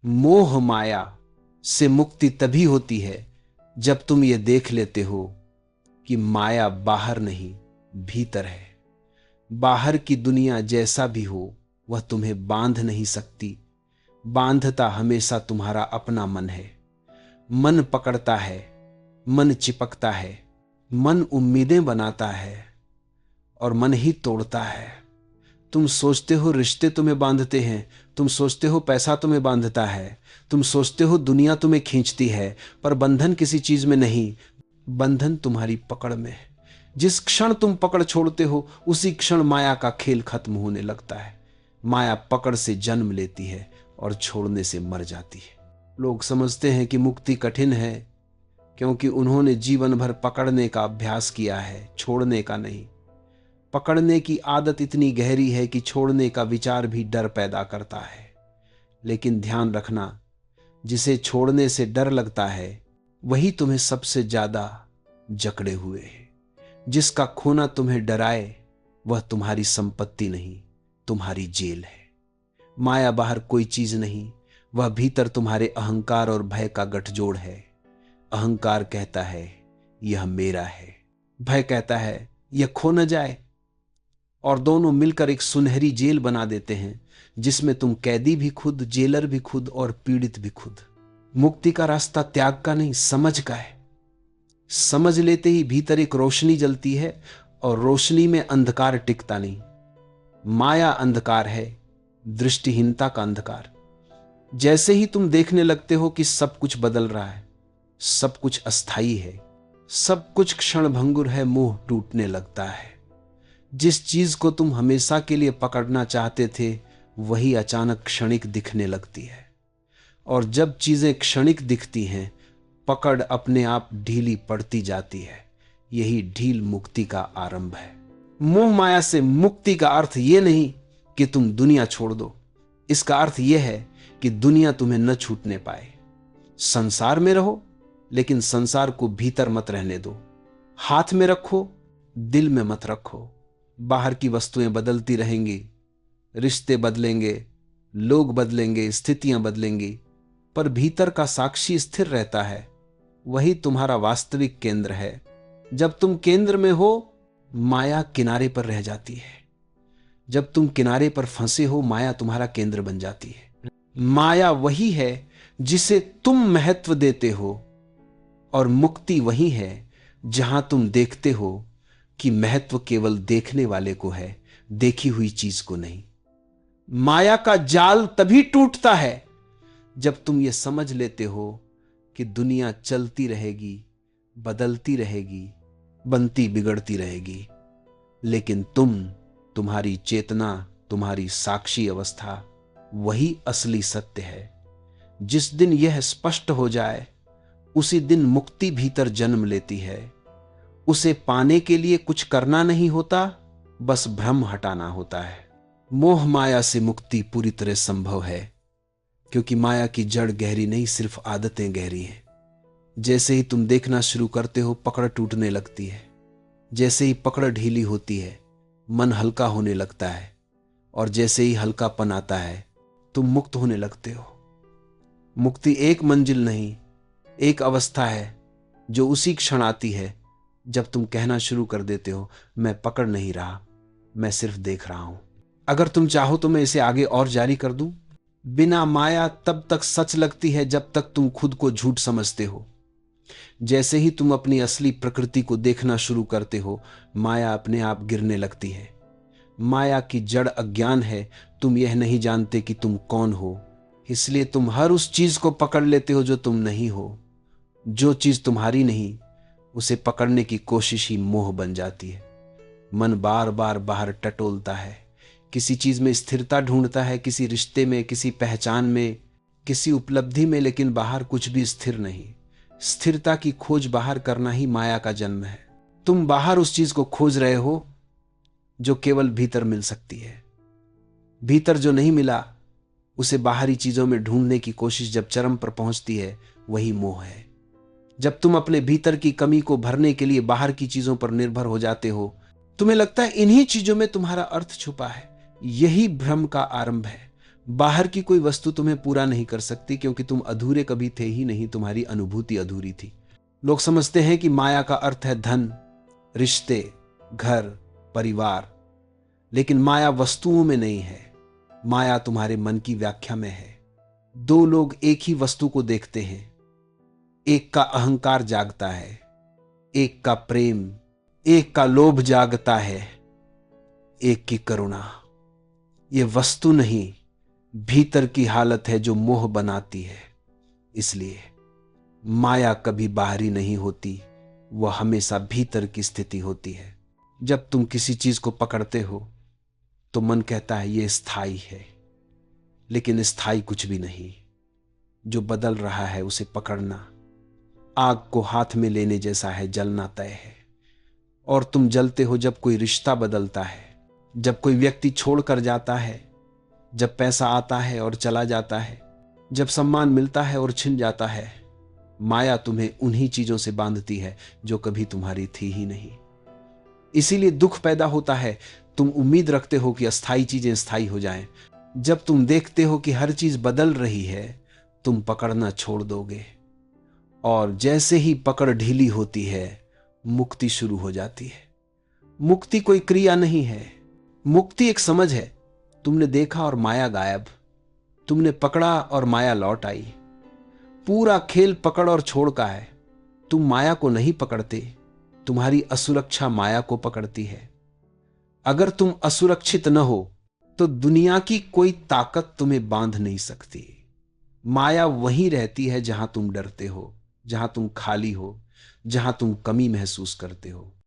मोह माया से मुक्ति तभी होती है जब तुम ये देख लेते हो कि माया बाहर नहीं भीतर है। बाहर की दुनिया जैसा भी हो वह तुम्हें बांध नहीं सकती। बांधता हमेशा तुम्हारा अपना मन है। मन पकड़ता है, मन चिपकता है, मन उम्मीदें बनाता है और मन ही तोड़ता है। तुम सोचते हो रिश्ते तुम्हें बांधते हैं, तुम सोचते हो पैसा तुम्हें बांधता है, तुम सोचते हो दुनिया तुम्हें खींचती है, पर बंधन किसी चीज में नहीं, बंधन तुम्हारी पकड़ में है। जिस क्षण तुम पकड़ छोड़ते हो उसी क्षण माया का खेल खत्म होने लगता है। माया पकड़ से जन्म लेती है और छोड़ने से मर जाती है। लोग समझते हैं कि मुक्ति कठिन है क्योंकि उन्होंने जीवन भर पकड़ने का अभ्यास किया है, छोड़ने का नहीं। पकड़ने की आदत इतनी गहरी है कि छोड़ने का विचार भी डर पैदा करता है। लेकिन ध्यान रखना, जिसे छोड़ने से डर लगता है वही तुम्हें सबसे ज्यादा जकड़े हुए है। जिसका खोना तुम्हें डराए वह तुम्हारी संपत्ति नहीं, तुम्हारी जेल है। माया बाहर कोई चीज नहीं, वह भीतर तुम्हारे अहंकार और भय का गठजोड़ है। अहंकार कहता है यह मेरा है, भय कहता है यह खो न जाए, और दोनों मिलकर एक सुनहरी जेल बना देते हैं जिसमें तुम कैदी भी खुद, जेलर भी खुद और पीड़ित भी खुद। मुक्ति का रास्ता त्याग का नहीं, समझ का है। समझ लेते ही भीतर एक रोशनी जलती है और रोशनी में अंधकार टिकता नहीं। माया अंधकार है, दृष्टिहीनता का अंधकार। जैसे ही तुम देखने लगते हो कि सब कुछ बदल रहा है, सब कुछ अस्थाई है, सब कुछ क्षणभंगुर है, मोह टूटने लगता है। जिस चीज को तुम हमेशा के लिए पकड़ना चाहते थे वही अचानक क्षणिक दिखने लगती है। और जब चीजें क्षणिक दिखती हैं, पकड़ अपने आप ढीली पड़ती जाती है। यही ढील मुक्ति का आरंभ है। मोह माया से मुक्ति का अर्थ यह नहीं कि तुम दुनिया छोड़ दो। इसका अर्थ यह है कि दुनिया तुम्हें न छूटने पाए। संसार में रहो लेकिन संसार को भीतर मत रहने दो। हाथ में रखो, दिल में मत रखो। बाहर की वस्तुएं बदलती रहेंगी, रिश्ते बदलेंगे, लोग बदलेंगे, स्थितियां बदलेंगी, पर भीतर का साक्षी स्थिर रहता है। वही तुम्हारा वास्तविक केंद्र है। जब तुम केंद्र में हो माया किनारे पर रह जाती है। जब तुम किनारे पर फंसे हो माया तुम्हारा केंद्र बन जाती है। माया वही है जिसे तुम महत्व देते हो और मुक्ति वही है जहां तुम देखते हो कि महत्व केवल देखने वाले को है, देखी हुई चीज को नहीं। माया का जाल तभी टूटता है जब तुम ये समझ लेते हो कि दुनिया चलती रहेगी, बदलती रहेगी, बनती बिगड़ती रहेगी, लेकिन तुम्हारी चेतना, तुम्हारी साक्षी अवस्था वही असली सत्य है। जिस दिन यह स्पष्ट हो जाए उसी दिन मुक्ति भीतर जन्म लेती है। उसे पाने के लिए कुछ करना नहीं होता, बस भ्रम हटाना होता है। मोह माया से मुक्ति पूरी तरह संभव है क्योंकि माया की जड़ गहरी नहीं, सिर्फ आदतें गहरी हैं। जैसे ही तुम देखना शुरू करते हो पकड़ टूटने लगती है। जैसे ही पकड़ ढीली होती है मन हल्का होने लगता है, और जैसे ही हल्कापन आता है तुम मुक्त होने लगते हो। मुक्ति एक मंजिल नहीं, एक अवस्था है जो उसी क्षण आती है जब तुम कहना शुरू कर देते हो मैं पकड़ नहीं रहा, मैं सिर्फ देख रहा हूं। अगर तुम चाहो तो मैं इसे आगे और जारी कर दूं। बिना माया तब तक सच लगती है जब तक तुम खुद को झूठ समझते हो। जैसे ही तुम अपनी असली प्रकृति को देखना शुरू करते हो माया अपने आप गिरने लगती है। माया की जड़ अज्ञान है। तुम यह नहीं जानते कि तुम कौन हो, इसलिए तुम हर उस चीज को पकड़ लेते हो जो तुम नहीं हो। जो चीज तुम्हारी नहीं उसे पकड़ने की कोशिश ही मोह बन जाती है। मन बार बार बाहर टटोलता है, किसी चीज में स्थिरता ढूंढता है, किसी रिश्ते में, किसी पहचान में, किसी उपलब्धि में, लेकिन बाहर कुछ भी स्थिर नहीं। स्थिरता की खोज बाहर करना ही माया का जन्म है। तुम बाहर उस चीज को खोज रहे हो जो केवल भीतर मिल सकती है। भीतर जो नहीं मिला उसे बाहरी चीजों में ढूंढने की कोशिश जब चरम पर पहुंचती है वही मोह है। जब तुम अपने भीतर की कमी को भरने के लिए बाहर की चीजों पर निर्भर हो जाते हो, तुम्हें लगता है इन्हीं चीजों में तुम्हारा अर्थ छुपा है। यही भ्रम का आरंभ है। बाहर की कोई वस्तु तुम्हें पूरा नहीं कर सकती, क्योंकि तुम अधूरे कभी थे ही नहीं, तुम्हारी अनुभूति अधूरी थी। लोग समझते हैं कि माया का अर्थ है धन, रिश्ते, घर, परिवार, लेकिन माया वस्तुओं में नहीं है। माया तुम्हारे मन की व्याख्या में है। दो लोग एक ही वस्तु को देखते हैं, एक का अहंकार जागता है, एक का प्रेम, एक का लोभ जागता है, एक की करुणा। यह वस्तु नहीं, भीतर की हालत है जो मोह बनाती है। इसलिए माया कभी बाहरी नहीं होती, वह हमेशा भीतर की स्थिति होती है। जब तुम किसी चीज को पकड़ते हो तो मन कहता है यह स्थायी है, लेकिन स्थायी कुछ भी नहीं। जो बदल रहा है उसे पकड़ना आग को हाथ में लेने जैसा है, जलना तय है। और तुम जलते हो जब कोई रिश्ता बदलता है, जब कोई व्यक्ति छोड़कर जाता है, जब पैसा आता है और चला जाता है, जब सम्मान मिलता है और छिन जाता है। माया तुम्हें उन्हीं चीजों से बांधती है जो कभी तुम्हारी थी ही नहीं। इसीलिए दुख पैदा होता है। तुम उम्मीद रखते हो कि अस्थायी चीजें स्थायी हो जाएं। जब तुम देखते हो कि हर चीज बदल रही है, तुम पकड़ना छोड़ दोगे, और जैसे ही पकड़ ढीली होती है, मुक्ति शुरू हो जाती है। मुक्ति कोई क्रिया नहीं है, मुक्ति एक समझ है। तुमने देखा और माया गायब, तुमने पकड़ा और माया लौट आई। पूरा खेल पकड़ और छोड़ का है। तुम माया को नहीं पकड़ते, तुम्हारी असुरक्षा माया को पकड़ती है। अगर तुम असुरक्षित न हो तो दुनिया की कोई ताकत तुम्हें बांध नहीं सकती। माया वहीं रहती है जहां तुम डरते हो, जहां तुम खाली हो, जहां तुम कमी महसूस करते हो।